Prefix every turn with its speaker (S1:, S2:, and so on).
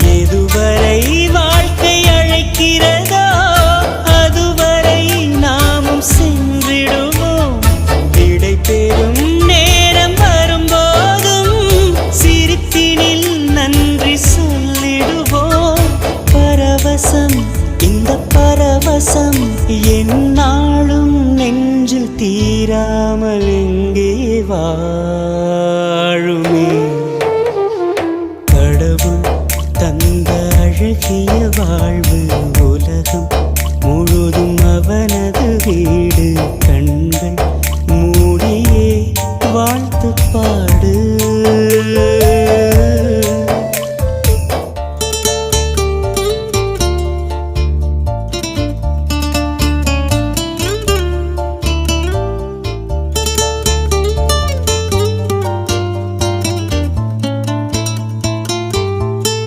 S1: எதுவரை வாழ்க்கை அழைக்கிறதோ அதுவரை நாமும் சென்றிடுவோம். விடை பெறும் நேரம் வரும்போதும் சிரிப்பினில் நன்றி சொல்லிடுவோம். பரவசம், இந்த பரவசம் எந்நாளும் நெஞ்சில் தீராமல் எங்கே வா